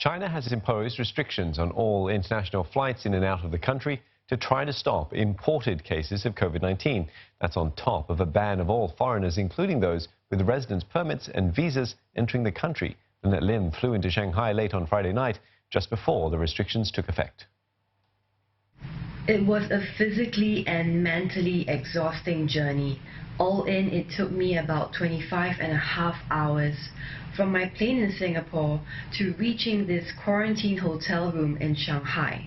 China has imposed restrictions on all international flights in and out of the country to try to stop imported cases of COVID-19. That's on top of a ban of all foreigners, including those with residence permits and visas, entering the country. Linette Lim flew into Shanghai late on Friday night, just before the restrictions took effect. It was a physically and mentally exhausting journey. All in, it took me about 25.5 hours from my plane in Singapore to reaching this quarantine hotel room in Shanghai.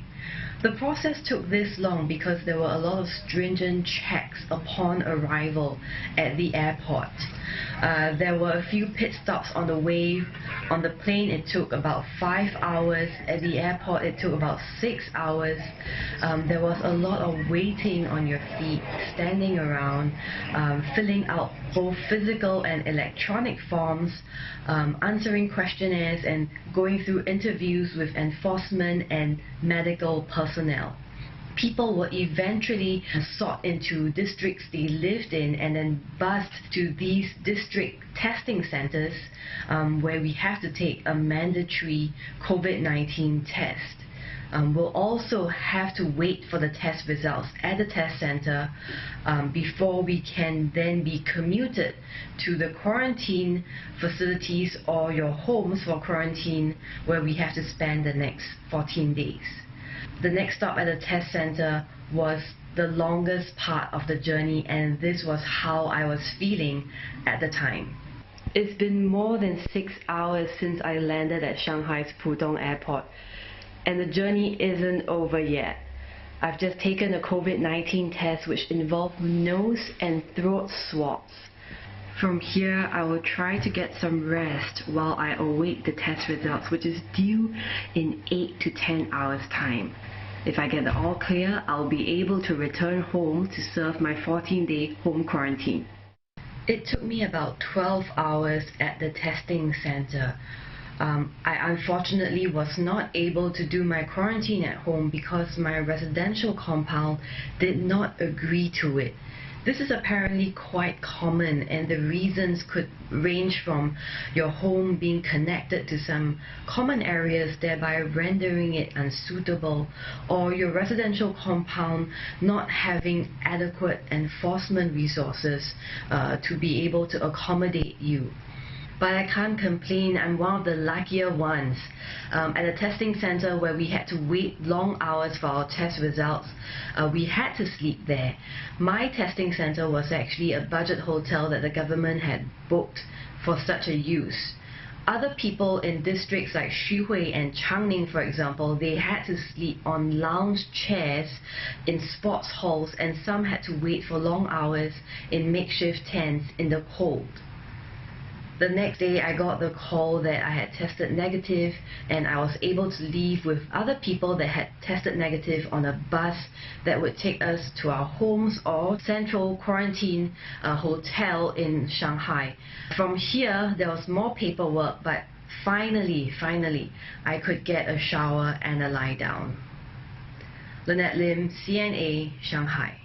The process took this long because there were a lot of stringent checks upon arrival at the airport. There were a few pit stops on the way. On the plane it took about 5 hours. At the airport it took about 6 hours. There was a lot of waiting on your feet, standing around, filling out both physical and electronic forms, answering questionnaires and going through interviews with enforcement and medical personnel. People were eventually sought into districts they lived in and then bussed to these district testing centers where we have to take a mandatory COVID-19 test. We'll also have to wait for the test results at the test center before we can then be commuted to the quarantine facilities or your homes for quarantine, where we have to spend the next 14 days. The next stop at the test center was the longest part of the journey, and this was how I was feeling at the time. It's been more than 6 hours since I landed at Shanghai's Pudong Airport, and the journey isn't over yet. I've just taken a COVID-19 test which involved nose and throat swabs. From here, I will try to get some rest while I await the test results, which is due in 8 to 10 hours time. If I get the all clear, I'll be able to return home to serve my 14-day home quarantine. It took me about 12 hours at the testing center. I unfortunately was not able to do my quarantine at home because my residential compound did not agree to it. This is apparently quite common, and the reasons could range from your home being connected to some common areas, thereby rendering it unsuitable, or your residential compound not having adequate enforcement resources to be able to accommodate you. But I can't complain, I'm one of the luckier ones. At a testing center where we had to wait long hours for our test results, we had to sleep there. My testing center was actually a budget hotel that the government had booked for such a use. Other people in districts like Xuhui and Changning, for example, they had to sleep on lounge chairs in sports halls, and some had to wait for long hours in makeshift tents in the cold. The next day I got the call that I had tested negative, and I was able to leave with other people that had tested negative on a bus that would take us to our homes or central quarantine hotel in Shanghai. From here there was more paperwork, but finally I could get a shower and a lie down. Linette Lim, CNA, Shanghai.